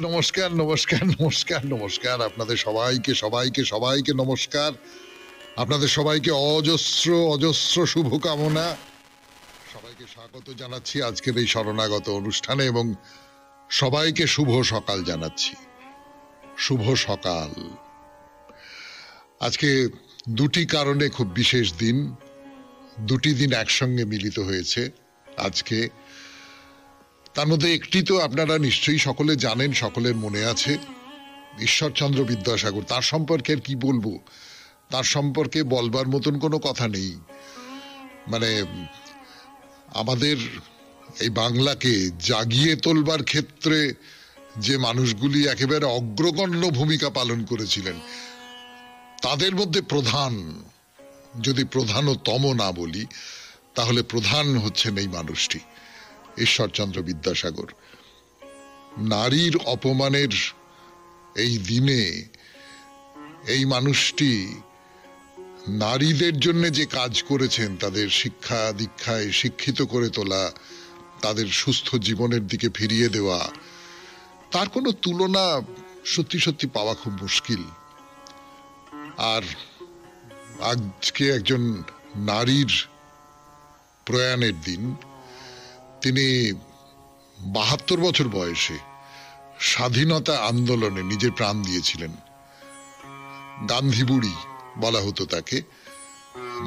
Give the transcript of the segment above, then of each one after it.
নমস্কার, নমস্কার, নমস্কার, নমস্কার। আপনাদের সবাইকে সবাইকে সবাইকে নমস্কার। আপনাদের সবাইকে অজস্র অজস্র শুভকামনা। সবাইকে স্বাগত জানাচ্ছি আজকের এই শরণাগত অনুষ্ঠানে এবং সবাইকে শুভ সকাল জানাচ্ছি। শুভ সকাল। আজকে দুটি কারণে খুব বিশেষ দিন, দুটি দিন একসঙ্গে মিলিত হয়েছে আজকে। তার মধ্যে একটি তো আপনারা নিশ্চয়ই সকলে জানেন, সকলের মনে আছে, ঈশ্বরচন্দ্র বিদ্যাসাগর। তার সম্পর্কে আর কি বলবো, তার সম্পর্কে বলবার মতন কোনো কথা নেই। মানে আমাদের এই বাংলাকে জাগিয়ে তোলবার ক্ষেত্রে যে মানুষগুলি একেবারে অগ্রগণ্য ভূমিকা পালন করেছিলেন, তাদের মধ্যে প্রধান, যদি প্রধানতম না বলি, তাহলে প্রধান হচ্ছেন এই মানুষটি, ঈশ্বরচন্দ্র বিদ্যাসাগর। নারীর অপমানের এই দিনে এই মানুষটি নারীদের জন্য যে কাজ করেছেন, তাদের শিক্ষা দীক্ষায় শিক্ষিত করে তোলা, তাদের সুস্থ জীবনের দিকে ফিরিয়ে দেওয়া, তার কোনো তুলনা সত্যি সত্যি পাওয়া খুব মুশকিল। আর আজকে একজন নারীর প্রয়াণের দিন। তিনি ৭২ বছর বয়সে স্বাধীনতা আন্দোলনে নিজের প্রাণ দিয়েছিলেন। গান্ধী বুড়ি বলা হতো তাকে,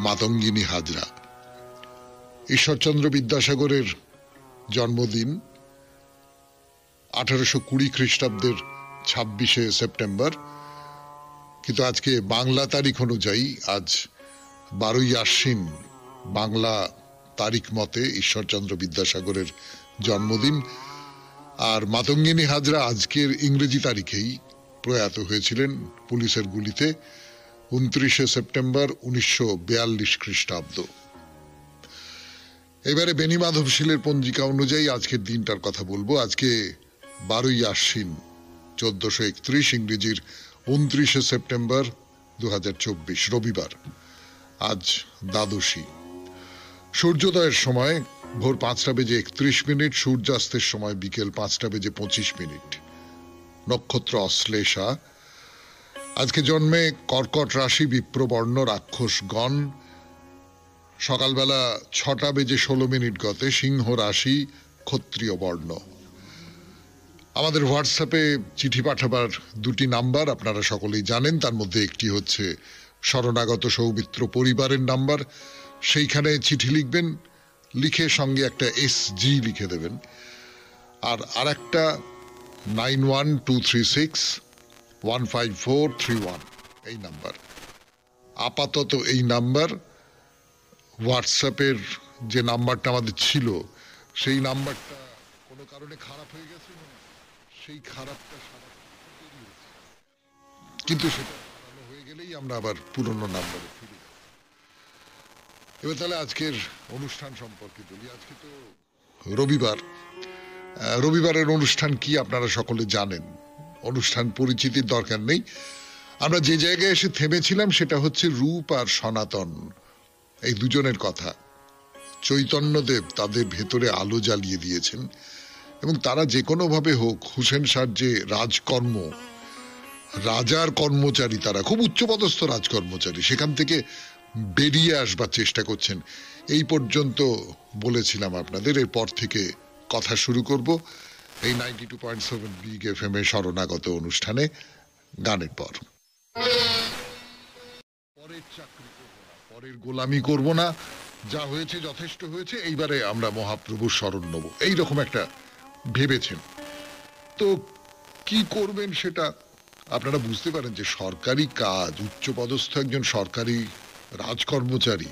মাতঙ্গিনী হাজরা। ঈশ্বরচন্দ্র বিদ্যাসাগরের জন্মদিন ১৮২০ খ্রিস্টাব্দের ২৬শে সেপ্টেম্বর, কিন্তু আজকে বাংলা তারিখ অনুযায়ী আজ ১২ই আশ্বিন, বাংলা তারিখ মতে ঈশ্বরচন্দ্র বিদ্যাসাগরের জন্মদিন। আর মাতঙ্গিনী হাজরা আজকের ইংরেজি তারিখেই প্রয়াত হয়েছিলেন পুলিশের গুলিতে ২৯শে সেপ্টেম্বর ১৯৪২ খ্রিস্টাব্দ। এবারে বেনি মাধব শীলের পঞ্জিকা অনুযায়ী আজকের দিনটার কথা বলবো। আজকে ১২ই আশ্বিন ১৪৩১, ইংরেজির ২৯শে সেপ্টেম্বর ২০২৪, রবিবার। আজ দ্বাদশী। সূর্যোদয়ের সময় ভোর ৫টা বেজে ৩১ মিনিট, সূর্যাস্তের সময় বিকেল ৫টা বেজে ২৫ মিনিট। নক্ষত্র অশ্লেষা। আজকে জন্মে কর্কট রাশি, বিপ্রবর্ণ, রাক্ষসগণ। সকালবেলা ৬টা বেজে ১৬ মিনিট গতে সিংহ রাশি, ক্ষত্রিয় বর্ণ। আমাদের হোয়াটসঅ্যাপে চিঠি পাঠাবার দুটি নাম্বার আপনারা সকলেই জানেন। তার মধ্যে একটি হচ্ছে শরণাগত সৌমিত্র পরিবারের নাম্বার, সেইখানে চিঠি লিখবেন, লিখে সঙ্গে একটা SG লিখে দেবেন। আর একটা 9123615431 এই নাম্বার। আপাতত এই নাম্বার। হোয়াটসঅ্যাপের যে নাম্বারটা আমাদের ছিল, সেই নাম্বারটা কোনো কারণে খারাপ হয়ে গেছে, সেই খারাপটা কিন্তু সেটা সারানো হয়ে গেলেই আমরা আবার পুরনো নাম্বারে ফিরে যাব। এবার তাহলে আজকের অনুষ্ঠান সম্পর্কে বলি। আজকে তো রবিবার। রবিবারের অনুষ্ঠান কি আপনারা সকলে জানেন, অনুষ্ঠান পরিচিতির দরকার নেই। আমরা যে জায়গায় এসে থেমেছিলাম সেটা হচ্ছে রূপ আর সনাতন, এই দুজনের কথা। চৈতন্যদেব তাদের ভেতরে আলো জ্বালিয়ে দিয়েছেন এবং তারা যে কোনোভাবে হোক হুসেন শাহর যে রাজকর্ম, রাজার কর্মচারী, তারা খুব উচ্চপদস্থ রাজকর্মচারী, সেখান থেকে বেরিয়ে আসবার চেষ্টা করছেন। এই পর্যন্ত বলেছিলাম আপনাদের। এরপর থেকে কথা শুরু করব এই 92.7 বিগ FM এ শরণাগত অনুষ্ঠানে, গানের পর। পরের চাকরি করব না, পরের গোলামি করব না, যা হয়েছে যথেষ্ট হয়েছে, এইবারে আমরা মহাপ্রভুর শরণ নেব, এইরকম একটা ভেবেছেন। তো কি করবেন সেটা আপনারা বুঝতে পারেন যে সরকারি কাজ, উচ্চপদস্থ একজন সরকারি রাজকর্মচারী,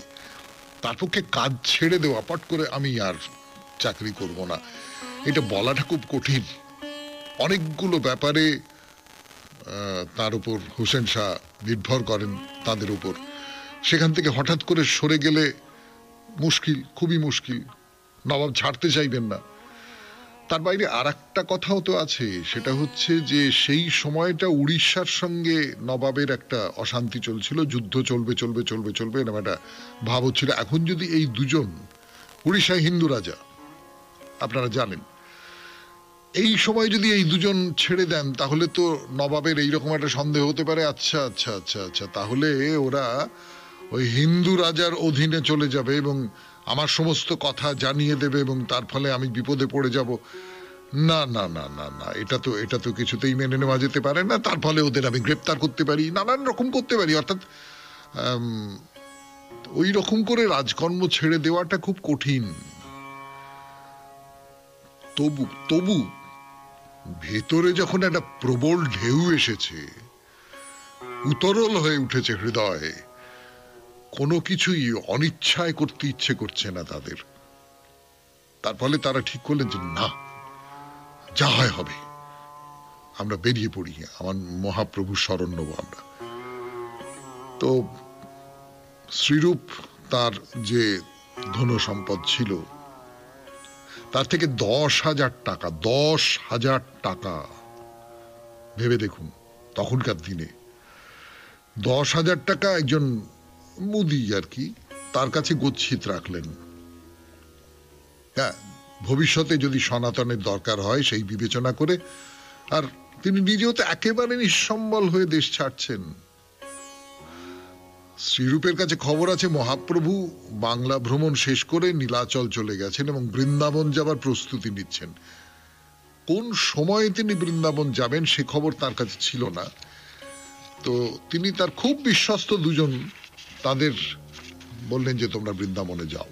তার পক্ষে কাজ ছেড়ে দেওয়া, পট করে আমি আর চাকরি করব না, এটা বলাটা খুব কঠিন। অনেকগুলো ব্যাপারে তার উপর হোসেন শাহ নির্ভর করেন, তাদের উপর। সেখান থেকে হঠাৎ করে সরে গেলে মুশকিল, খুবই মুশকিল। নবাব ছাড়তে চাইবেন না। তার বাইরে আর একটা কথাও তো আছে, সেটা হচ্ছে যে সেই সময়টা উড়িষ্যার সঙ্গে নবাবের একটা অশান্তি চলছিল, যুদ্ধ চলবে চলবে চলবে চলবে এরকম একটা ভাব হচ্ছিল। এখন যদি এই দুজন, উড়িষ্যায় হিন্দু রাজা আপনারা জানেন, এই সময় যদি এই দুজন ছেড়ে দেন তাহলে তো নবাবের এইরকম একটা সন্দেহ হতে পারে, আচ্ছা আচ্ছা আচ্ছা আচ্ছা, তাহলে ওরা ওই হিন্দু রাজার অধীনে চলে যাবে এবং আমার সমস্ত কথা জানিয়ে দেবে এবং তার ফলে আমি বিপদে পড়ে যাব। না না না না না, এটা তো কিছুতেই মেনে নেওয়া যেতে পারে না। তার ফলে ওদের আমি গ্রেপ্তার করতে পারি, নানান রকম করতে পারি, অর্থাৎ ওই রকম করে রাজকর্ম ছেড়ে দেওয়াটা খুব কঠিন। তবু তবু ভেতরে যখন একটা প্রবল ঢেউ এসেছে, উতরল হয়ে উঠেছে হৃদয়ে, কোনো কিছুই অনিচ্ছায় করতে ইচ্ছে করছে না তাদের। তার ফলে তারা ঠিক করলেন যে না, যা হয় হবে, আমরা বেরিয়ে পড়ি, আমার মহাপ্রভুর শরণ নেব আমরা। তো শ্রীরূপ তার যে ধন সম্পদ ছিল তার থেকে 10,000 টাকা, 10,000 টাকা, ভেবে দেখুন তখনকার দিনে 10,000 টাকা একজন মুদি আর কি তার কাছে গচ্ছিত রাখলেন। হ্যাঁ, ভবিষ্যতে যদি সনাতনের দরকার হয় সেই বিবেচনা করে। আর তিনি নিজেও তো একেবারে নিঃসম্বল হয়ে দেশ ছাড়ছেন। শ্রীরূপের কাছে খবর আছে মহাপ্রভু বাংলা ভ্রমণ শেষ করে নীলাচল চলে গেছেন এবং বৃন্দাবন যাবার প্রস্তুতি নিচ্ছেন। কোন সময়ে তিনি বৃন্দাবন যাবেন সে খবর তার কাছে ছিল না। তো তিনি তার খুব বিশ্বস্ত দুজন, তাদের বললেন যে তোমরা বৃন্দাবনে যাও,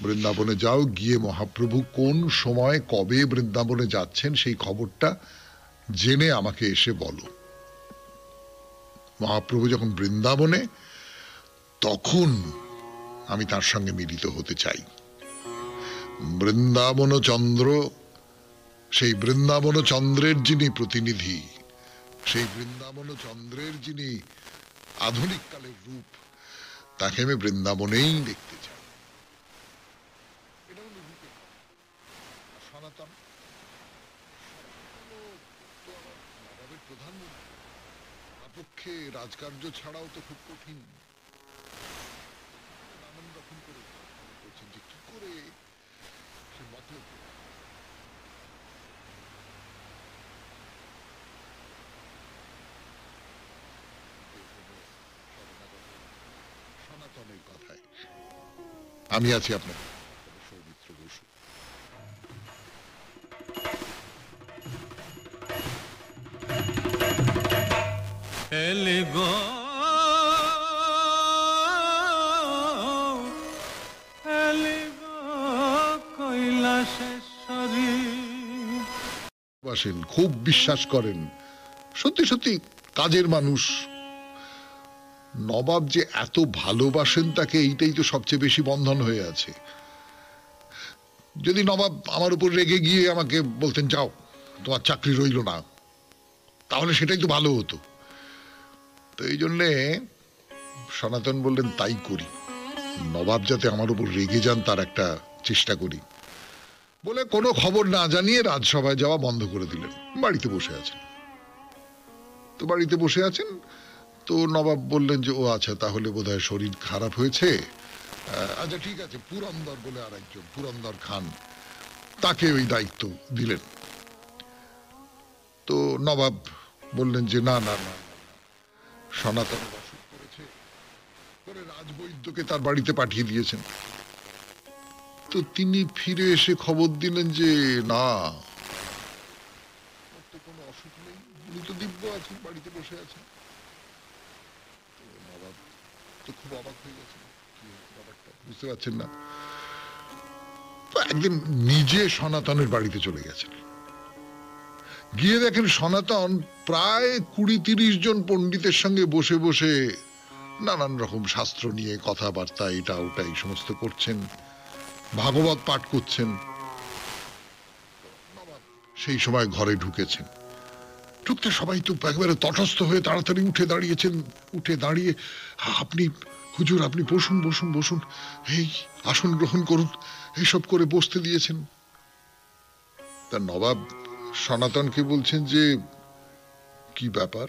বৃন্দাবনে যাও, গিয়ে মহাপ্রভু কোন সময় কবে বৃন্দাবনে যাচ্ছেন সেই খবরটা জেনে আমাকে এসে বলো। মহাপ্রভু যখন বৃন্দাবনে, তখন আমি তার সঙ্গে মিলিত হতে চাই। বৃন্দাবন চন্দ্র, সেই বৃন্দাবন চন্দ্রের যিনি প্রতিনিধি, সেই বৃন্দাবন চন্দ্রের যিনি আধুনিক কালের রূপ, তাকে আমি বৃন্দাবনেই দেখতে চাই। এটা হলো রূপের সনাতন। নবাবের প্রধানমন্ত্রী, তার পক্ষে রাজকার্য ছাড়াও তো খুব কঠিন। নানান রকম করে করছেন যে কি করে সে মতলব সনাতনের কথায় আমি আছি আপনার সৌমিত্র বসু। খুব বিশ্বাস করেন, সত্যি সত্যি কাজের মানুষ। নবাব যে এত ভালোবাসেন তাকে, এইটাই তো সবচেয়ে বেশি বন্ধন হয়ে আছে। যদি নবাব আমার উপর রেগে গিয়ে আমাকে বলতেন যাও তোমার চাকরি রইল না, তাহলে সেটাই তো ভালো হতো। তো এই জন্যে সনাতন বললেন তাই করি, নবাব যাতে আমার উপর রেগে যান তার একটা চেষ্টা করি বলে কোনো খবর না জানিয়ে রাজসভায় যাওয়া বন্ধ করে দিলেন। বাড়িতে বসে আছেন। তো বাড়িতে বসে আছেন, তো নবাব বললেন যে ও আচ্ছা, তাহলে বোধহয় শরীর খারাপ হয়েছে, আচ্ছা ঠিক আছে, পুরন্দর বলে আর একজন, পুরন্দর খান, তাকে ওই দায়িত্ব দিলেন। তো নবাব বললেন যে না না না, সনাতন অসুখ করেছে, করে রাজবৈদ্যকে তার বাড়িতে পাঠিয়ে দিয়েছেন। তো তিনি ফিরে এসে খবর দিলেন যে না, তো কোনো অসুখ নেই, উনি তো দিব্য আছেন, বাড়িতে বসে আছেন। নবাব তো খুব অবাক হয়ে গেছেন, কি ব্যাপারটা বুঝতে পারছেন না। তো একদিন নিজে সনাতনের বাড়িতে চলে গেছেন, গিয়ে দেখেন সনাতন প্রায় 20-30 জন পণ্ডিতের সঙ্গে বসে বসে নানান রকম শাস্ত্র নিয়ে কথাবার্তা এটা ওটা এই সমস্ত করছেন, ভাগবত পাঠ করছেন। সেই সময় ঘরে ঢুকেছেন, ঢুকতে সবাই তো একেবারে তটস্থ হয়ে তাড়াতাড়ি উঠে দাঁড়িয়েছেন। উঠে দাঁড়িয়ে আপনি হুজুর, আপনি বসুন বসুন বসুন, এই আসন গ্রহণ করুন, এইসব করে বসতে দিয়েছেন। তা নবাব সনাতনকে বলছেন যে কি ব্যাপার,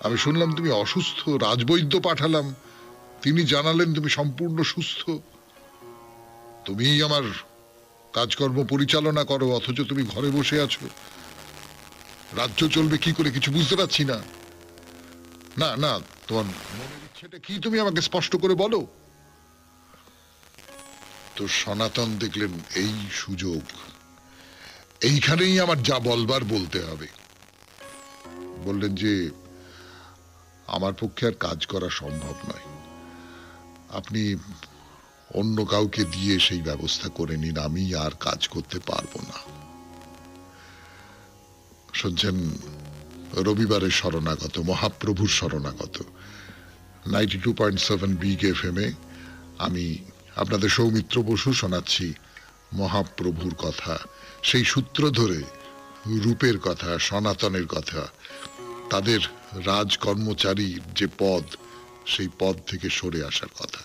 আমি শুনলাম তুমি অসুস্থ, রাজবৈদ্য পাঠালাম, তিনি জানালেন তুমি সম্পূর্ণ সুস্থ, তুমিই আমার কাজকর্ম পরিচালনা করো, অথচ তুমি ঘরে বসে আছো। রাজ্য চলবে কি করে কিছু বুঝতে পারছি না। না না, তোমার মনের ইচ্ছেটা কি তুমি আমাকে স্পষ্ট করে বলো। তো সনাতন দেখলেন এই সুযোগ, এইখানেই আমার যা বলবার বলতে হবে। বললেন যে আমার পক্ষে আর কাজ করা সম্ভব নয়, আপনি অন্য কাউকে দিয়ে সেই ব্যবস্থা করে নিন, আমি আর কাজ করতে পারবো না। শুনছেন রবিবারের শরণাগত, মহাপ্রভুর শরণাগত 92.7 বিগ এফএম এ আমি আপনাদের সৌমিত্র বসু শোনাচ্ছি মহাপ্রভুর কথা, সেই সূত্র ধরে রূপের কথা, সনাতনের কথা, তাদের রাজ কর্মচারীর যে পদ, সেই পদ থেকে সরে আসার কথা।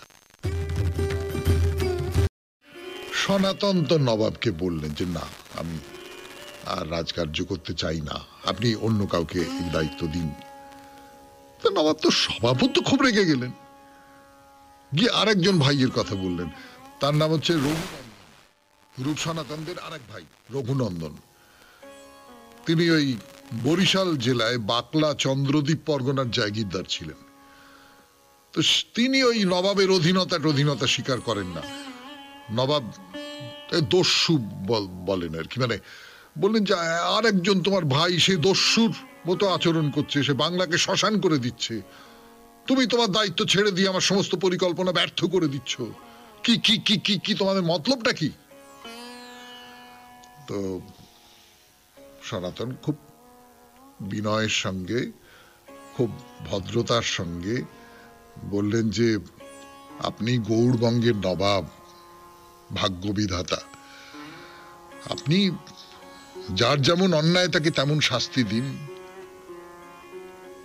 সনাতন তো নবাবকে বললেন যে না, আমি আর রাজকার্য করতে চাই না, আপনি অন্য কাউকে এই দায়িত্ব দিন। তো নবাব তো স্বভাবত খুব রেগে গেলেন, গিয়ে আরেকজন ভাইয়ের কথা বললেন, তার নাম হচ্ছে রঘুনন্দন, রূপ সনাতনদের আরেক ভাই রঘুনন্দন। তিনি ওই বরিশাল জেলায় বাকলা চন্দ্রদ্বীপ পরগনার জায়গিরদার ছিলেন। তো তিনি ওই নবাবের অধীনতা স্বীকার করেন না। নবাব দস্যু বলেন আর কি, মানে বললেন যে আরেকজন তোমার ভাই সে দস্যুর মতো আচরণ করছে, সে বাংলাকে শ্মশান করে দিচ্ছে, তুমি তোমার দায়িত্ব ছেড়ে দিয়ে আমার সমস্ত পরিকল্পনা ব্যর্থ করে দিচ্ছ, কি কি কি কি কি তোমাদের মতলবটা কি? তো সনাতন খুব বিনয়ের সঙ্গে, খুব ভদ্রতার সঙ্গে বললেন যে আপনি গৌড়বঙ্গের নবাব, ভাগ্যবিধাতা, আপনি যার যেমন অন্যায় তাকে তেমন শাস্তি দিন।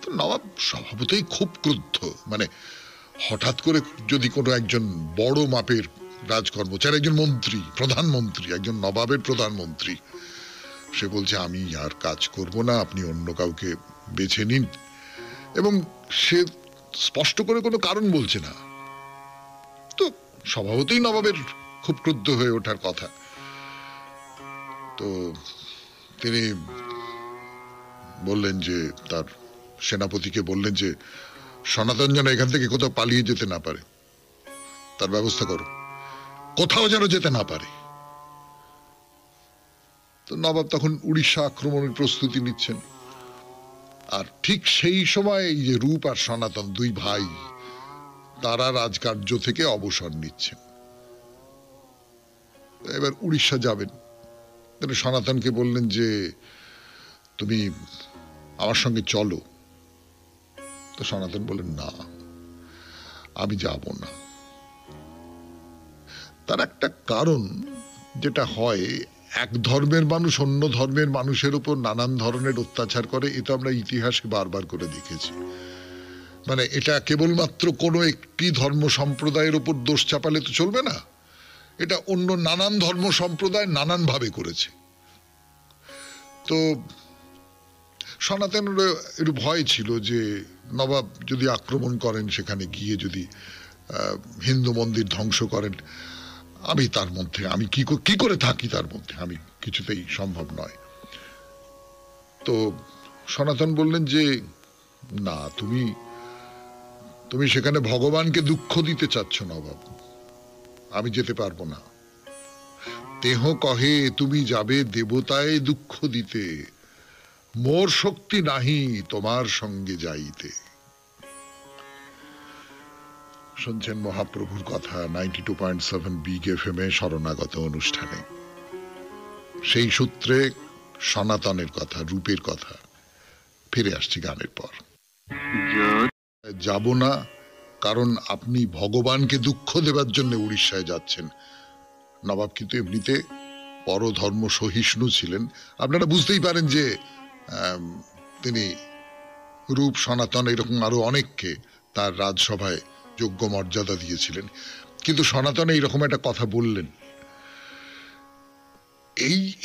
তো নবাব স্বভাবতই খুব ক্রুদ্ধ, মানে হঠাৎ করে যদি কোনো একজন বড় মাপের রাজকর্মচারী, একজন মন্ত্রী, প্রধানমন্ত্রী, একজন নবাবের প্রধানমন্ত্রী, সে বলছে আমি আর কাজ করব না, আপনি অন্য কাউকে বেছে নিন, এবং সে স্পষ্ট করে কোনো কারণ বলছে না, তো স্বভাবতই নবাবের খুব ক্রুদ্ধ হয়ে ওঠার কথা। তো তিনি বললেন যে তার সেনাপতিকে বললেন যে সনাতন যেন এখান থেকে কোথাও পালিয়ে যেতে না পারে, তার ব্যবস্থা করো, কোথাও যেন যেতে না পারে। তো নবাব তখন উড়িষ্যা আক্রমণের প্রস্তুতি নিচ্ছেন, আর ঠিক সেই সময় এই যে রূপ আর সনাতন দুই ভাই, তারা রাজকার্য থেকে অবসর নিচ্ছেন, এবার উড়িষ্যা যাবেন। সনাতনকে বললেন যে তুমি আমার সঙ্গে চলো। তো সনাতন বললেন না, আমি যাব না। তার একটা কারণ, যেটা হয় এক ধর্মের মানুষ অন্য ধর্মের মানুষের উপর নানান ধরনের অত্যাচার করে, এটা আমরা ইতিহাসে বারবার করে দেখেছি। মানে এটা কেবলমাত্র কোনো একটি ধর্ম সম্প্রদায়ের উপর দোষ চাপালে তো চলবে না, এটা অন্য নানান ধর্ম সম্প্রদায় নানান ভাবে করেছে। তো সনাতনের একটু ভয় ছিল যে নবাব যদি আক্রমণ করেন, সেখানে গিয়ে যদি হিন্দু মন্দির ধ্বংস করেন, আমি তার মধ্যে, আমি কি করে থাকি তার মধ্যে, আমি কিছুতেই সম্ভব নয়। তো সনাতন বললেন যে না, তুমি সেখানে ভগবানকে দুঃখ দিতে চাচ্ছ নবাব, আমি যেতে পারবো না। তেহ কহে তুমি যাবে দেবতায় দুঃখ দিতে, মোর শক্তি নাহি তোমার সঙ্গে যাইতে। শুনছেন মহাপ্রভুর কথা 92.7 বিগ এফএম এ শরণাগত অনুষ্ঠানে। সেই সূত্রে সনাতনের কথা, রূপের কথা। ফিরে আসছি গানের পর। যাব না কারণ আপনি ভগবানকে দুঃখ দেবার জন্য উড়িষ্যায় যাচ্ছেন। নবাব কিন্তু এমনিতে পরধর্ম সহিষ্ণু ছিলেন, আপনারা বুঝতেই পারেন যে তিনি রূপ, সনাতন, এরকম আরো অনেককে তার রাজসভায় যোগ্য মর্যাদা দিয়েছিলেন, কিন্তু সনাতন এইরকম একটা কথা বললেন।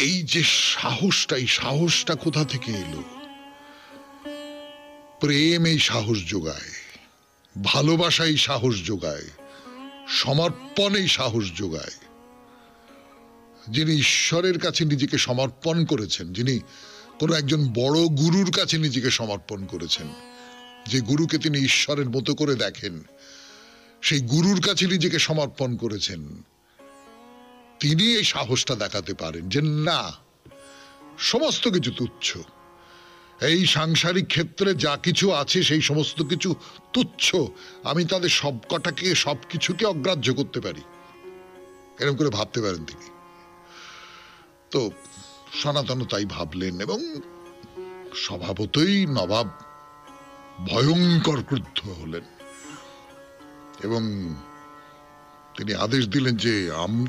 এই যে সাহসটা, এই সাহসটা কোথা থেকে এলো? প্রেম এই সাহস যোগায়, ভালোবাসা এই সাহস যোগায়, সমর্পণ এই সাহস যোগায়। যিনি ঈশ্বরের কাছে নিজেকে সমর্পণ করেছেন, যিনি কোনো একজন বড় গুরুর কাছে নিজেকে সমর্পণ করেছেন, যে গুরুকে তিনি ঈশ্বরের মতো করে দেখেন, সেই গুরুর কাছে নিজেকে সমর্পণ করেছেন, তিনি এই সাহসটা দেখাতে পারেন যে না, সমস্ত কিছু তুচ্ছ, এই সাংসারিক ক্ষেত্রে যা কিছু আছে সেই সমস্ত কিছু তুচ্ছ, আমি তাদের সবকটাকে সবকিছুকে অগ্রাহ্য করতে পারি, এরকম করে ভাবতে পারেন তিনি। তো সনাতন তাই ভাবলেন এবং স্বভাবতই নবাব ভয়ঙ্কর ক্রুদ্ধ হলেন এবং তিনি আদেশ দিলেন যে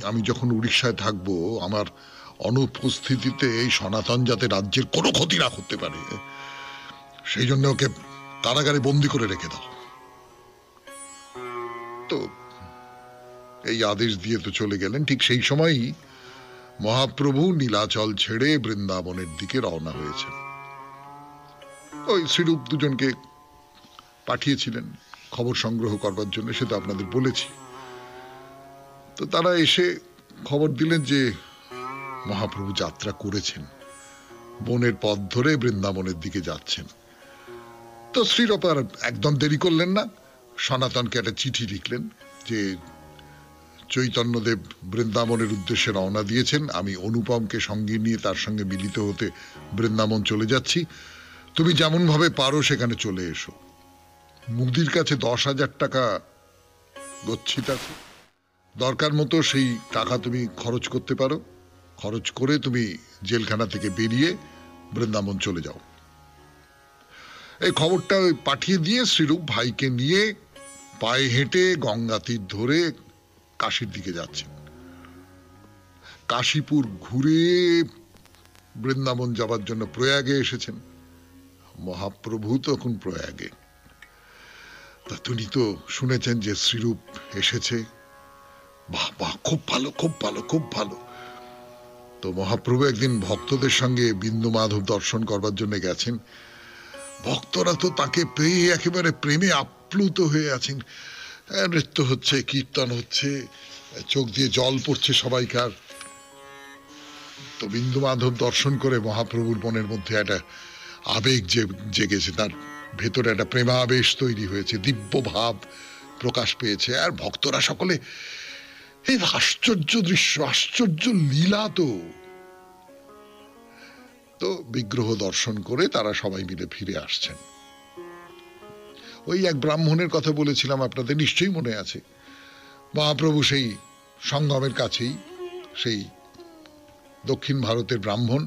আমি যখন উড়িষ্যায় থাকবো, আমার অনুপস্থিতিতে এই সনাতন যাতে রাজ্যের কোনো ক্ষতি না করতে পারে, সেই জন্য ওকে কারাগারে বন্দি করে রেখে দাও। তো এই আদেশ দিয়ে তো চলে গেলেন। ঠিক সেই সময়ই মহাপ্রভু নীলাচল ছেড়ে বৃন্দাবনের দিকে রওনা হয়েছেন। ওই শ্রীরূপ দুজনকে পাঠিয়েছিলেন খবর সংগ্রহ করবার জন্য, সে তো আপনাদের বলেছি। তো তারা এসে খবর দিলেন যে মহাপ্রভু যাত্রা করেছেন, বনের পথ ধরে বৃন্দাবনের দিকে যাচ্ছেন। তো শ্রীরূপ আর একদম দেরি করলেন না, সনাতনকে একটা চিঠি লিখলেন যে চৈতন্যদেব বৃন্দাবনের উদ্দেশ্যে রওনা দিয়েছেন, আমি অনুপমকে সঙ্গে নিয়ে তার সঙ্গে মিলিত হতে বৃন্দাবন চলে যাচ্ছি, তুমি যেমন ভাবে পারো সেখানে চলে এসো। মুদির কাছে 10,000 টাকা গচ্ছিত আছে, দরকার মতো সেই টাকা তুমি খরচ করতে পারো, খরচ করে তুমি জেলখানা থেকে বেরিয়ে বৃন্দাবন চলে যাও। এই খবরটা পাঠিয়ে দিয়ে শ্রীরূপ ভাইকে নিয়ে পায়ে হেঁটে গঙ্গা তীর ধরে কাশীর দিকে যাচ্ছেন। কাশীপুর ঘুরে বৃন্দাবন যাবার জন্য প্রয়াগে এসেছেন। মহাপ্রভু তখন প্রয়াগে। তা তিনি তো শুনেছেন যে শ্রীরূপ এসেছে, বাহ বাহ, খুব ভালো, খুব ভালো, খুব ভালো। তো মহাপ্রভু একদিন ভক্তদের সঙ্গে বিন্দু মাধব দর্শন করবার জন্য গেছেন। ভক্তরা তো তাকে পেয়ে একেবারে প্রেমে আপ্লুত হয়ে আছেন, নৃত্য হচ্ছে, কীর্তন হচ্ছে, চোখ দিয়ে জল পড়ছে সবাইকার। তো বিন্দু মাধব দর্শন করে মহাপ্রভুর মনের মধ্যে একটা আবেগ জেগেছে, তার ভেতরে একটা প্রেমাবেশ তৈরি হয়েছে, দিব্য ভাব প্রকাশ পেয়েছে। আর ভক্তরা সকলে এই আশ্চর্য দৃশ্য, আশ্চর্য লীলা। তো বিগ্রহ দর্শন করে তারা সবাই মিলে ফিরে আসছেন। ওই এক ব্রাহ্মণের কথা বলেছিলাম, আপনাদের নিশ্চয়ই মনে আছে। মহাপ্রভু সেই সঙ্গমের কাছেই, সেই দক্ষিণ ভারতের ব্রাহ্মণ,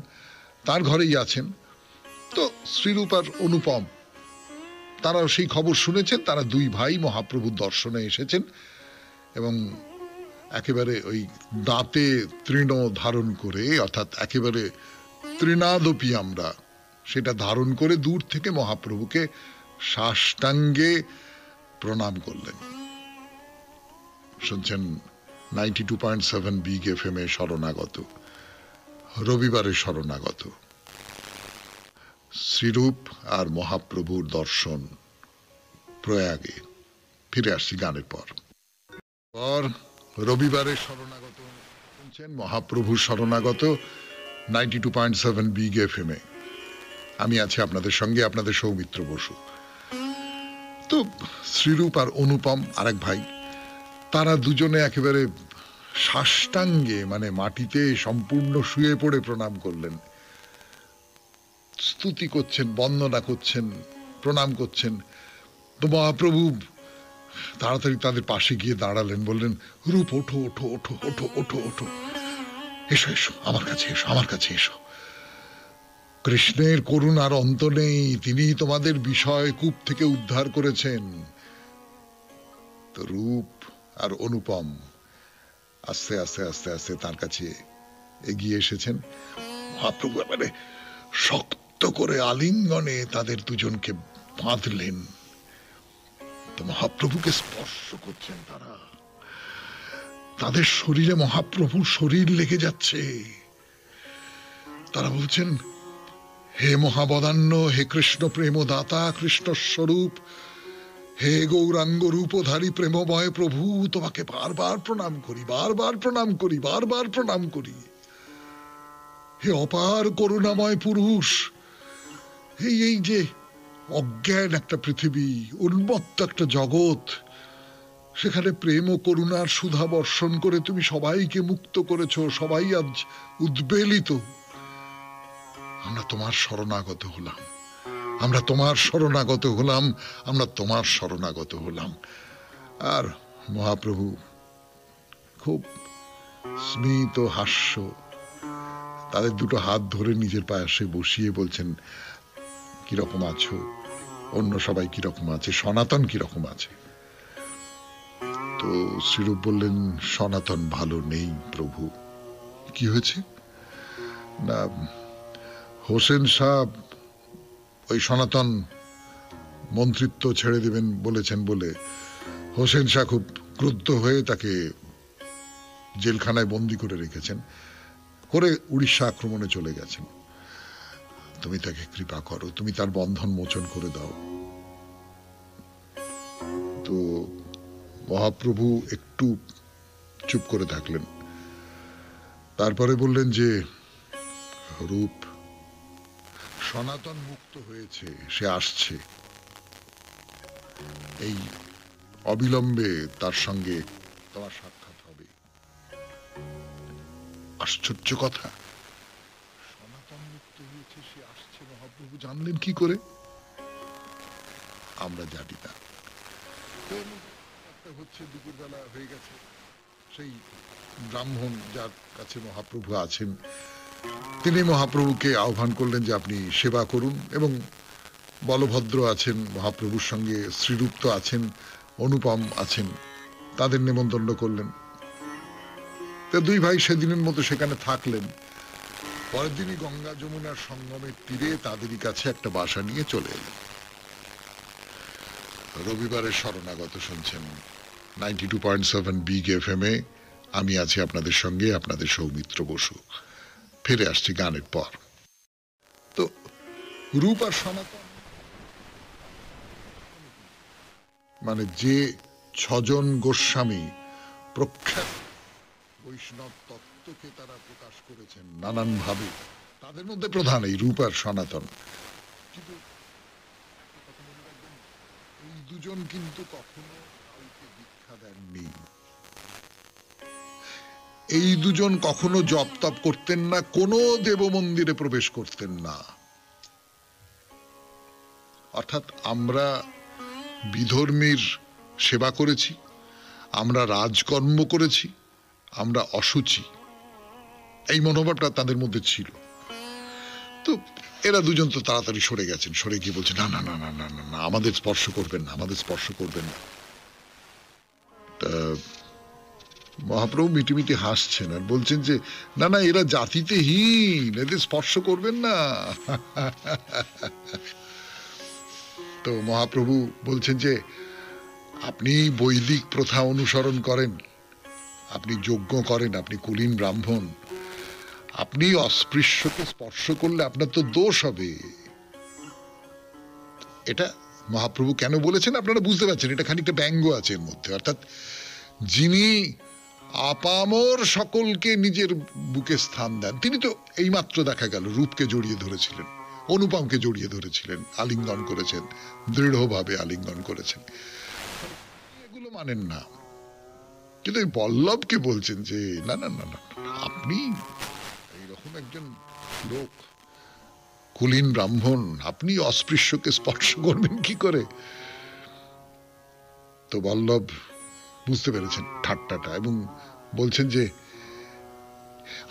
তার ঘরেই আছেন। তো শ্রীরূপ আর অনুপম তারাও সেই খবর শুনেছেন। তারা দুই ভাই মহাপ্রভুর দর্শনে এসেছেন এবং একেবারে ওই দাঁতে তৃণ ধারণ করে, অর্থাৎ একেবারে তৃণাদপি আমরা সেটা ধারণ করে দূর থেকে মহাপ্রভুকে সাষ্টাঙ্গে প্রণাম করলেন। শুনছেন 92.7 বিগ এফএম এ শরণাগত, রবিবারে শরণাগত। শ্রীরূপ আর মহাপ্রভুর দর্শন প্রয়াগে। ফিরে আসছি গানের পর। রবিবারে শরণাগত শুনছেন, মহাপ্রভুর শরণাগত 92.7 বিগ এফএম এ। আমি আছি আপনাদের সঙ্গে, আপনাদের সৌমিত্র বসু। তো শ্রীরূপ আর অনুপম আরেক ভাই, তারা দুজনে একেবারে সাষ্টাঙ্গে, মানে মাটিতে সম্পূর্ণ শুয়ে পড়ে প্রণাম করলেন, স্তুতি করছেন, বন্দনা করছেন, প্রণাম করছেন। তো মহাপ্রভু তাড়াতাড়ি তাদের পাশে গিয়ে দাঁড়ালেন, বললেন, রূপ ওঠো, ওঠো, ওঠো, ওঠো, ওঠো, ওঠো, এসো, এসো, আমার কাছে এসো, আমার কাছে এসো। কৃষ্ণের করুণার অন্ত নেই, তিনি তোমাদের বিষয় কূপ থেকে উদ্ধার করেছেন। তো রূপ আর অনুপম আস্তে আস্তে আস্তে আস্তে তার কাছে এগিয়ে এসেছেন। মহাপ্রভু মানে শক্ত করে আলিঙ্গনে তাদের দুজনকে বাঁধলেন। তো মহাপ্রভুকে স্পর্শ করছেন তারা, তাদের শরীরে মহাপ্রভুর শরীর লেগে যাচ্ছে। তারা বলছেন, হে মহাবদান্য, হে কৃষ্ণ প্রেমদাতা, কৃষ্ণ স্বরূপ, হে গৌরাঙ্গ রূপধারী প্রেমময় প্রভু, তোমাকে বারবার প্রণাম করি, বারবার প্রণাম করি, বারবার প্রণাম করি। হে অপার করুণাময় পুরুষ, এই এই যে অজ্ঞান একটা পৃথিবী, উন্মত্ত একটা জগৎ, সেখানে প্রেম ও করুণার সুধা বর্ষণ করে তুমি সবাইকে মুক্ত করেছো, সবাই আজ উদ্বেলিত। আমরা তোমার শরণাগত হলাম, আমরা তোমার শরণাগত হলাম, আমরা তোমার শরণাগত হলাম। আর মহাপ্রভু খুব স্মিত হাস্য, তাদের দুটো হাত ধরে নিজের পাশে বসিয়ে বলছেন, কিরকম আছো, অন্য সবাই কিরকম আছে, সনাতন কিরকম আছে? তো শ্রীরূপ বললেন, সনাতন ভালো নেই প্রভু। কি হয়েছে? না, হোসেন সাহেব ওই সনাতন মন্ত্রিত্ব ছেড়ে দেবেন বলেছেন বলে হোসেন শাহ খুব ক্রুদ্ধ হয়ে তাকে জেলখানায় বন্দি করে রেখেছেন, করে উড়িষ্যা আক্রমণে চলে গেছেন। তুমি তাকে কৃপা করো, তুমি তার বন্ধন মোচন করে দাও। তো মহাপ্রভু একটু চুপ করে থাকলেন, তারপরে বললেন যে, রূপ, সনাতন মুক্ত হয়েছে, সে আসছে, এই অবিলম্বে তার সঙ্গে তোমার সাক্ষাৎ হবে। আশ্চর্য কথা, সনাতন মুক্ত হয়েছে, সে আসছে, মহাপ্রভু জানলেন কি করে? আমরা জানি না। হচ্ছে দুপুরবেলা হয়ে গেছে, সেই ব্রাহ্মণ যার কাছে মহাপ্রভু আছেন তিনি মহাপ্রভুকে আহ্বান করলেন যে আপনি সেবা করুন, এবং বলভদ্র আছেন মহাপ্রভুর সঙ্গে, শ্রীরূপ তো আছেন, অনুপম আছেন, তাদের নেমন্তন্ন করলেন। তো দুই ভাই সেদিনের মতো সেখানে থাকলেন। পরের দিনই গঙ্গা যমুনার সঙ্গমের তীরে তাদেরই কাছে একটা বাসা নিয়ে চলে এলেন। রবিবারের শরণাগত শুনছেন 92.7 বিগ FM এ। আমি আছি আপনাদের সঙ্গে, আপনাদের সৌমিত্র বসু। ফিরে আসছি গানের পর। তো রূপ আর সনাতন মানে যে ছজন গোস্বামী প্রখ্যাত বৈষ্ণব তত্ত্বকে তারা প্রকাশ করেছেন নানান ভাবে, তাদের মধ্যে প্রধান এই রূপ আর সনাতন। কিন্তু এই দুজন কিন্তু কখনো কাউকে দীক্ষা দেননি, এই দুজন কখনো জপ তপ করতেন না, কোনো দেব মন্দিরে প্রবেশ করতেন না। অর্থাৎ আমরা বিধর্মীর সেবা করেছি, আমরা রাজকর্ম করেছি, আমরা অসুচি, এই মনোভাবটা তাদের মধ্যে ছিল। তো এরা দুজন তো তাড়াতাড়ি সরে গেছেন, সরে গিয়ে বলছে, না না না না না না, আমাদের স্পর্শ করবেন না, আমাদের স্পর্শ করবেন না। মহাপ্রভু মিটিমিটি হাসছেন আর বলছেন যে, না না, এরা জাতিতে হীন, এদের স্পর্শ করবেন না। তো মহাপ্রভু বলছেন যে, আপনি বৈদিক প্রথা অনুসরণ করেন, আপনি যজ্ঞ করেন, আপনি কুলীন ব্রাহ্মণ, আপনি অস্পৃশ্যকে স্পর্শ করলে আপনার তো দোষ হবে। এটা মহাপ্রভু কেন বলেছেন আপনারা বুঝতে পারছেন, এটা খানিকটা ব্যঙ্গ আছে এর মধ্যে। অর্থাৎ যিনি আপামর সকলকে নিজের বুকে স্থান দেন, তিনি তো এইমাত্র দেখা গেল রূপকে জড়িয়ে ধরেছিলেন, অনুপমকে জড়িয়ে ধরেছিলেন, আলিঙ্গন করেছেন, দৃঢ়ভাবে আলিঙ্গন করেছেন, এগুলো মানেন না। কিন্তু এই বল্লভকে বলছেন যে, না না না না, আপনি এইরকম একজন লোক, কুলীন ব্রাহ্মণ, আপনি অস্পৃশ্যকে স্পর্শ করবেন কি করে? তো বল্লভ বুঝতে পেরেছেন ঠাট্টাটা এবং বলছেন যে,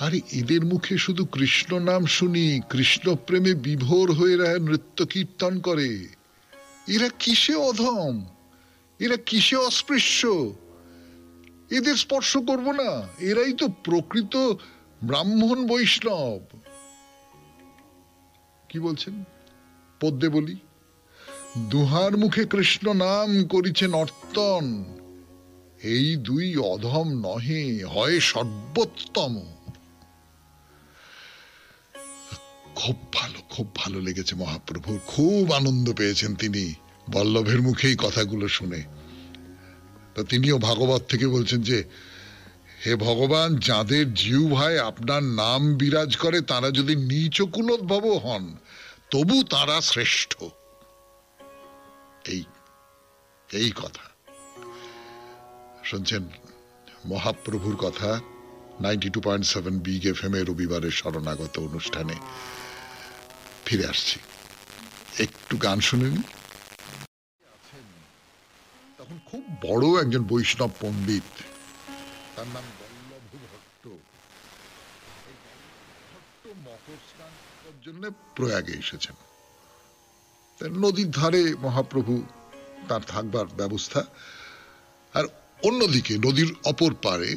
আরে এদের মুখে শুধু কৃষ্ণ নাম শুনি, কৃষ্ণ প্রেমে বিভোর হয়ে এরা নৃত্য কীর্তন করে, এরা কিসে অধম, এরা কিসে অস্পৃশ্য, এদের স্পর্শ করব না, এরাই তো প্রকৃত ব্রাহ্মণ বৈষ্ণব। কি বলছেন পদ্যে বলি, দুহার মুখে কৃষ্ণ নাম করিছেন অর্তন, এই দুই অধম নহে, হয় সর্বোত্তম। খুব ভালো, খুব ভালো লেগেছে মহাপ্রভুর, খুব আনন্দ পেয়েছেন তিনি বল্লভের মুখে এই কথাগুলো শুনে। তো তিনিও ভাগবত থেকে বলছেন যে, হে ভগবান, যাদের জিহ্বায় আপনার নাম বিরাজ করে তারা যদি নীচ কুলোদ্ভব হন তবু তারা শ্রেষ্ঠ। এই এই কথা শুনছেন মহাপ্রভুর কথা 92.7 বিগ এফএম এর রবিবারের শরণাগত অনুষ্ঠানে। ফিরে আসছি, একটু গান শুনে নি। তখন খুব বড় একজন বৈষ্ণব পণ্ডিত, তার নাম বল্লভ ভট্ট। মকর স্নান করার জন্য প্রয়াগে এসেছেন। নদীর ধারে মহাপ্রভু তার থাকবার ব্যবস্থা, আর অন্যদিকে নদীর অপর পারে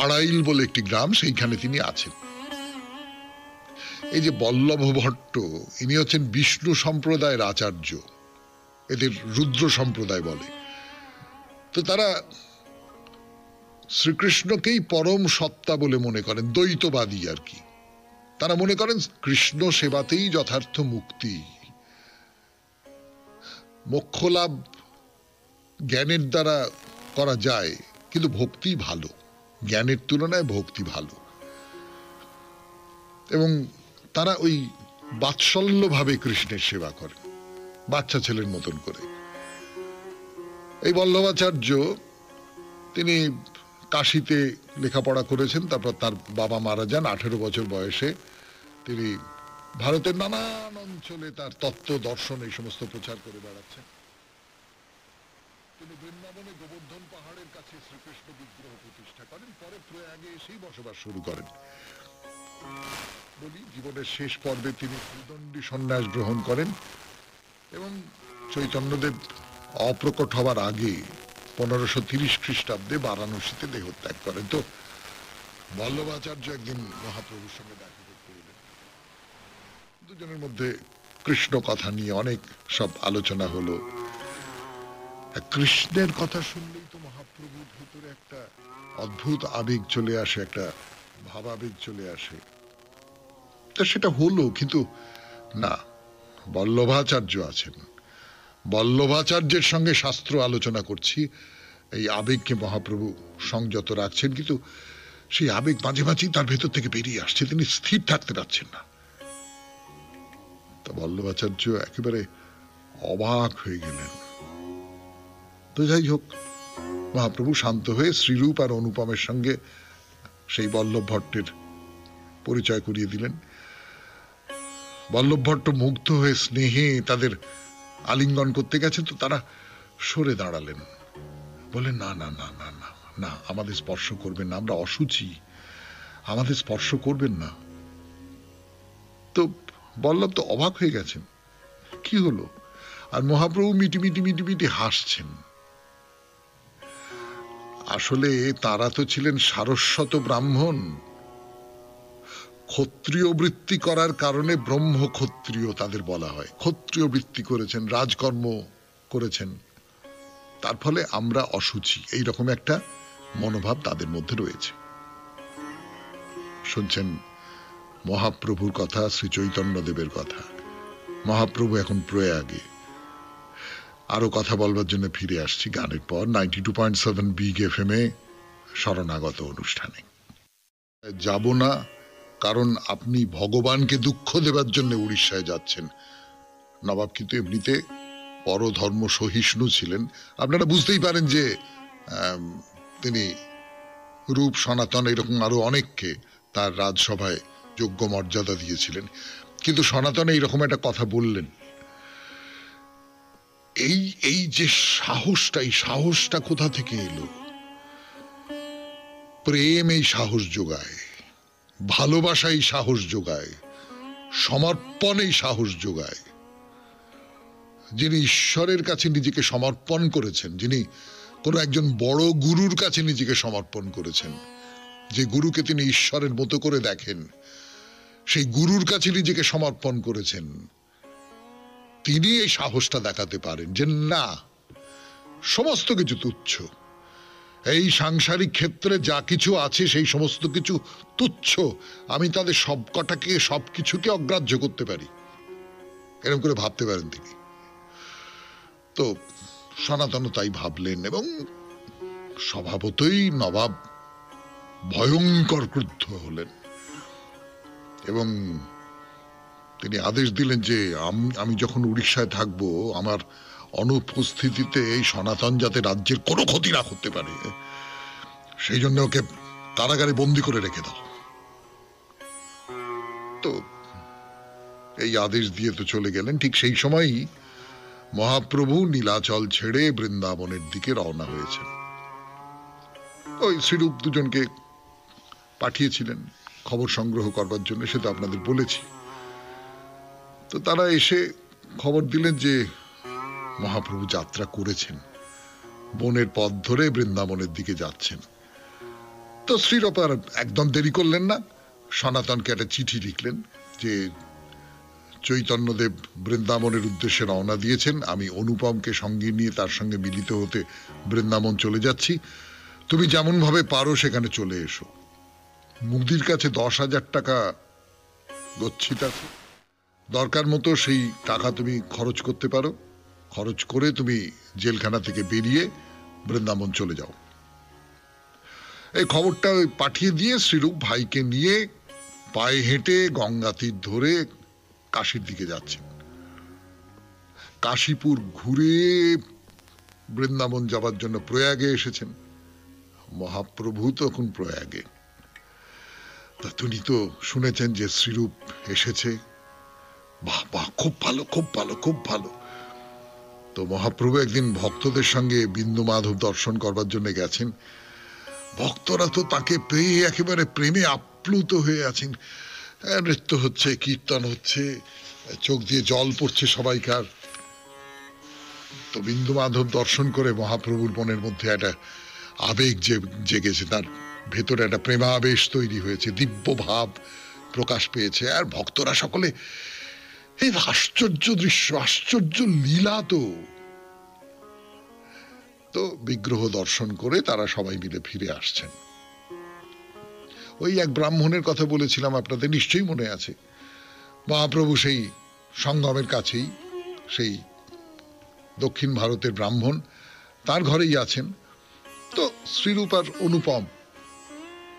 আড়াইল বলে একটি গ্রাম, সেইখানে তিনি আছেন। এই যে বল্লভ ভট্ট, ইনি হচ্ছেন বিষ্ণু সম্প্রদায়ের আচার্য, এদের রুদ্র সম্প্রদায় বলে। তো তারা শ্রীকৃষ্ণকেই পরম সত্তা বলে মনে করেন, দ্বৈতবাদী আর কি। তারা মনে করেন কৃষ্ণ সেবাতেই যথার্থ মুক্তি, মোক্ষ লাভ জ্ঞানের দ্বারা করা যায়, কিন্তু ভক্তি ভালো, জ্ঞানের তুলনায় ভক্তি ভালো। এবং তারা ওই বাৎসল্যভাবে কৃষ্ণের সেবা করেন, বাচ্চা ছেলের মতন করে। এই বল্লভাচার্য তিনি কাশীতে লেখাপড়া করেছেন, তারপর তার বাবা মারা যান 18 বছর বয়সে। তিনি ভারতের নানান অঞ্চলে তার তত্ত্ব দর্শন এই সমস্ত প্রচার করে বেড়াচ্ছেন। তিনি বৃন্দাবনে গোবর্ধন পাহাড়ের কাছে শ্রীকৃষ্ণ বিগ্রহ প্রতিষ্ঠা করেন, পরে প্রয়াগে এসেই বসবাস শুরু করেন। বলি, জীবনের শেষ পর্বে তিনি ত্রিদণ্ডী সন্ন্যাস গ্রহণ করেন এবং চৈতন্যদেব অপ্রকট হবার আগে 1530 খ্রিস্টাব্দে বারাণসীতে দেহত্যাগ করেন। তো বল্লভাচার্য একদিন মহাপ্রভুর সঙ্গে দেখা করতে এলেন। দুজনের মধ্যে কৃষ্ণ কথা নিয়ে অনেক সব আলোচনা হলো। কৃষ্ণের কথা শুনলেই তো মহাপ্রভুর ভিতরে একটা অদ্ভুত আবেগ চলে আসে, একটা ভাবাবেগ চলে আসে। তা সেটা হলো, কিন্তু না, বল্লভাচার্য আছেন, বল্লভাচার্যের সঙ্গে শাস্ত্র আলোচনা করছি, এই আবেগকে মহাপ্রভু সংযত রাখছেন, কিন্তু সেই আবেগ মাঝে মাঝেই তার ভেতর থেকে বেরিয়ে আসছে, তিনি স্থির থাকতে পারছেন না। তা বল্লভাচার্য একেবারে অবাক হয়ে গেলেন। তো যাই হোক, মহাপ্রভু শান্ত হয়ে শ্রীরূপ আর অনুপমের সঙ্গে সেই বল্লভ ভট্টের পরিচয় করিয়ে দিলেন। বল্লভ ভট্ট মুগ্ধ হয়ে স্নেহে তাদের আলিঙ্গন করতে গেছেন, তো তারা সরে দাঁড়ালেন, বললেন না না না না না না, আমাদের স্পর্শ করবেন না, আমরা অসুচি, আমাদের স্পর্শ করবেন না। তো বল্লভ তো অবাক হয়ে গেছেন, কি হলো? আর মহাপ্রভু মিটি মিটি মিটি মিটি হাসছেন। আসলে তারা তো ছিলেন সারস্বত ব্রাহ্মণ, ক্ষত্রিয় বৃত্তি করার কারণে ব্রহ্ম ক্ষত্রিয় তাদের বলা হয়। ক্ষত্রিয় বৃত্তি করেছেন, রাজকর্ম করেছেন, তার ফলে আমরা অসুচি, এইরকম একটা মনোভাব তাদের মধ্যে রয়েছে। শুনছেন মহাপ্রভুর কথা, শ্রী চৈতন্যদেবের কথা। মহাপ্রভু এখন প্রয়াগে। আরো কথা বলবার জন্য ফিরে আসছি গানের পর 92.7 বিগ এফএম এ শরণাগত অনুষ্ঠানে। যাব না কারণ আপনি ভগবানকে দুঃখ দেবার জন্য উড়িষ্যায় যাচ্ছেন। নবাব কিন্তু এমনিতে পরধর্ম সহিষ্ণু ছিলেন। আপনারা বুঝতেই পারেন যে তিনি রূপ, সনাতন, এরকম আরো অনেককে তার রাজসভায় যোগ্য মর্যাদা দিয়েছিলেন, কিন্তু সনাতন এইরকম একটা কথা বললেন। এই এই যে সাহসটা, এই সাহসটা কোথা থেকে এলো? প্রেম এই সাহস যোগায়, ভালোবাসা এই সাহস যোগায়, সমর্পণ এই সাহস যোগায়। যিনি ঈশ্বরের কাছে নিজেকে সমর্পণ করেছেন, যিনি কোনো একজন বড় গুরুর কাছে নিজেকে সমর্পণ করেছেন, যে গুরুকে তিনি ঈশ্বরের মতো করে দেখেন, সেই গুরুর কাছে নিজেকে সমর্পণ করেছেন, তিনি এই সাহসটা দেখাতে পারেন যে না, সমস্ত কিছু তুচ্ছ, এই সাংসারিক ক্ষেত্রে যা কিছু আছে সেই সমস্ত কিছু তুচ্ছ, আমি তাদের সবকটাকে, সবকিছুকে অগ্রাহ্য করতে পারি, এরকম করে ভাবতে পারেন তিনি। তো সনাতন তাই ভাবলেন, এবং স্বভাবতই নবাব ভয়ঙ্কর ক্রুদ্ধ হলেন এবং তিনি আদেশ দিলেন যে আমি যখন উড়িষ্যায় থাকবো আমার অনুপস্থিতিতে এই সনাতন যাতে রাজ্যের কোনো ক্ষতি না করতে পারে সেই জন্য ওকে কারাগারে বন্দি করে রেখে দাও। তো এই আদেশ দিয়ে তো চলে গেলেন। ঠিক সেই সময়ই মহাপ্রভু নীলাচল ছেড়ে বৃন্দাবনের দিকে রওনা হয়েছেন। ওই শ্রীরূপ দুজনকে পাঠিয়েছিলেন খবর সংগ্রহ করবার জন্য, সে তো আপনাদের বলেছি। তো তারা এসে খবর দিলেন যে মহাপ্রভু যাত্রা করেছেন, বনের পথ ধরে বৃন্দাবনের দিকে যাচ্ছেন। তো শ্রীরূপ আর একদম দেরি করলেন না, সনাতনকে একটা চিঠি লিখলেন যে চৈতন্যদেব বৃন্দাবনের উদ্দেশ্যে রওনা দিয়েছেন, আমি অনুপমকে সঙ্গে নিয়ে তার সঙ্গে মিলিত হতে বৃন্দাবন চলে যাচ্ছি, তুমি যেমন ভাবে পারো সেখানে চলে এসো। মুদির কাছে 10,000 টাকা গচ্ছিত আছে, দরকার মতো সেই টাকা তুমি খরচ করতে পারো, খরচ করে তুমি জেলখানা থেকে বেরিয়ে বৃন্দাবন চলে যাও। এই খবরটা পাঠিয়ে দিয়ে শ্রীরূপ ভাইকে নিয়ে পায়ে হেঁটে গঙ্গা তীর ধরে কাশীর দিকে যাচ্ছেন। কাশীপুর ঘুরে বৃন্দাবন যাবার জন্য প্রয়াগে এসেছেন। মহাপ্রভু তখন প্রয়াগে। তা তিনি তো শুনেছেন যে শ্রীরূপ এসেছে, বাহ বাহ, খুব ভালো খুব ভালো খুব ভালো। তো মহাপ্রভু একদিন ভক্তদের সঙ্গে বিন্দু মাধব দর্শন করবার জন্য গেছেন। ভক্তরা তো তাকে পেয়ে একেবারে প্রেমে আপ্লুত হয়ে আছেন, নৃত্য হচ্ছে, কীর্তন হচ্ছে, চোখ দিয়ে জল পড়ছে সবাইকার। তো বিন্দু মাধব দর্শন করে মহাপ্রভুর মনের মধ্যে একটা আবেগ জেগেছে, তার ভেতরে একটা প্রেমাবেশ তৈরি হয়েছে, দিব্য ভাব প্রকাশ পেয়েছে। আর ভক্তরা সকলে এই আশ্চর্য দৃশ্য, আশ্চর্য লীলা। তো বিগ্রহ দর্শন করে তারা সবাই মিলে ফিরে আসছেন। ওই এক ব্রাহ্মণের কথা বলেছিলাম আপনাদের, নিশ্চয়ই মনে আছে। মহাপ্রভু সেই সঙ্গমের কাছেই, সেই দক্ষিণ ভারতের ব্রাহ্মণ, তার ঘরেই আছেন। তো শ্রীরূপ আর অনুপম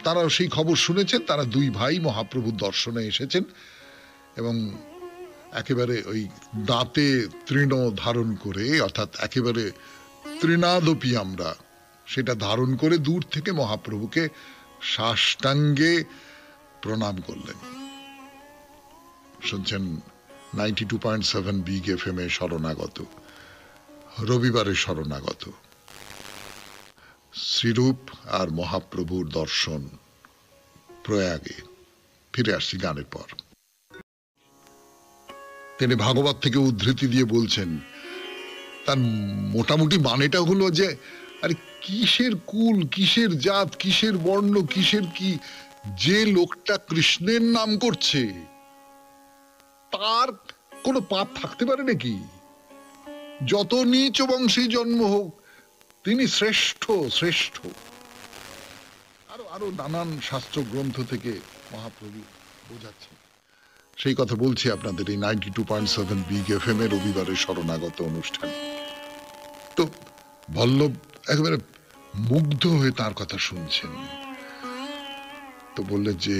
তারাও সেই খবর শুনেছেন। তারা দুই ভাই মহাপ্রভুর দর্শনে এসেছেন এবং একেবারে ওই দাঁতে তৃণ ধারণ করে, অর্থাৎ একেবারে তৃণাদপি আমরা সেটা ধারণ করে দূর থেকে মহাপ্রভুকে সাষ্টাঙ্গে প্রণাম করলেন। শুনছেন 92.7 বিগ এফএম এ শরণাগত, রবিবারে শরণাগত। শ্রীরূপ আর মহাপ্রভুর দর্শন প্রয়াগে। ফিরে আসছি গানের পর। তিনি ভাগবত থেকে উদ্ধৃতি দিয়ে বলছেন, তার মোটামুটি মানেটা হলো যে আরে কিসের কুল, কিসের জাত, কিসের বর্ণ, কিসের কি, যে লোকটা কৃষ্ণের নাম করছে তার কোনো পাপ থাকতে পারে নাকি? যত নীচ বংশী জন্ম হোক, তিনি শ্রেষ্ঠ শ্রেষ্ঠ। আরো নানান শাস্ত্র গ্রন্থ থেকে মহাপ্রভু বোঝাচ্ছেন। সেই কথা বলছি আপনাদের এই 92.7 বিগ এফএম এর রবিবারের শরণাগত অনুষ্ঠান। তো বল্লভ একেবারে মুগ্ধ হয়ে তার কথা শুনছেন। তো বললেন যে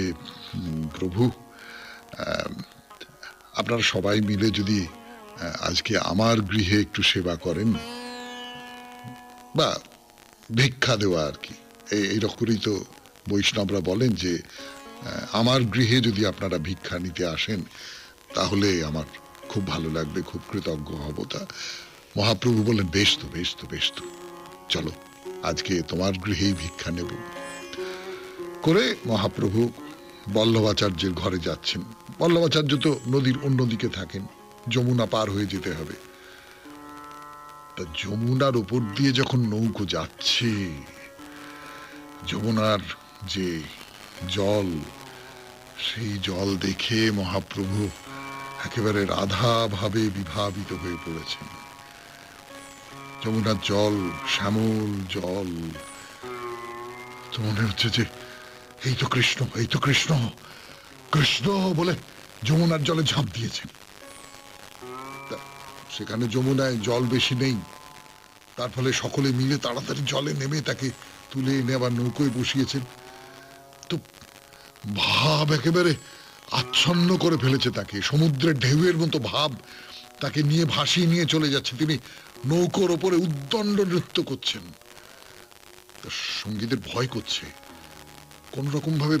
প্রভু, আপনারা সবাই মিলে যদি আজকে আমার গৃহে একটু সেবা করেন, বা ভিক্ষা দেওয়া আর কি, এইরকমই তো বৈষ্ণবরা বলেন যে আমার গৃহে যদি আপনারা ভিক্ষা নিতে আসেন তাহলে আমার খুব ভালো লাগবে, খুব কৃতজ্ঞ হব। তা মহাপ্রভু বললেন, বেশ তো বেশ তো বেশ তো, চলো আজকে তোমার গৃহেই ভিক্ষা নেব। করে মহাপ্রভু বল্লভাচার্যের ঘরে যাচ্ছেন। বল্লভাচার্য তো নদীর অন্যদিকে থাকেন, যমুনা পার হয়ে যেতে হবে। তা যমুনার উপর দিয়ে যখন নৌকো যাচ্ছে, যমুনার যে জল, সেই জল দেখে মহাপ্রভু একেবারে রাধা ভাবে বিভাবিত হয়ে পড়েছেন। যমুনার জল শ্যামল জল, তো মনে হচ্ছে যে এই তো কৃষ্ণ, এই তো কৃষ্ণ, কৃষ্ণ বলে যমুনার জলে ঝাঁপ দিয়েছেন। সেখানে যমুনায় জল বেশি নেই, তার ফলে সকলে মিলে তাড়াতাড়ি জলে নেমে তাকে তুলে এনে আবার নৌকোয় বসিয়েছেন। তো ভাব একেবারে আচ্ছন্ন করে ফেলেছে তাকে, সমুদ্রের ঢেউয়ের মতো ভাব তাকে নিয়ে ভাসিয়ে নিয়ে চলে যাচ্ছে। তিনি নৌকোর ওপরে উদ্দণ্ড নৃত্য করছেন। সঙ্গীদের ভয় করছে, কোন রকম ভাবে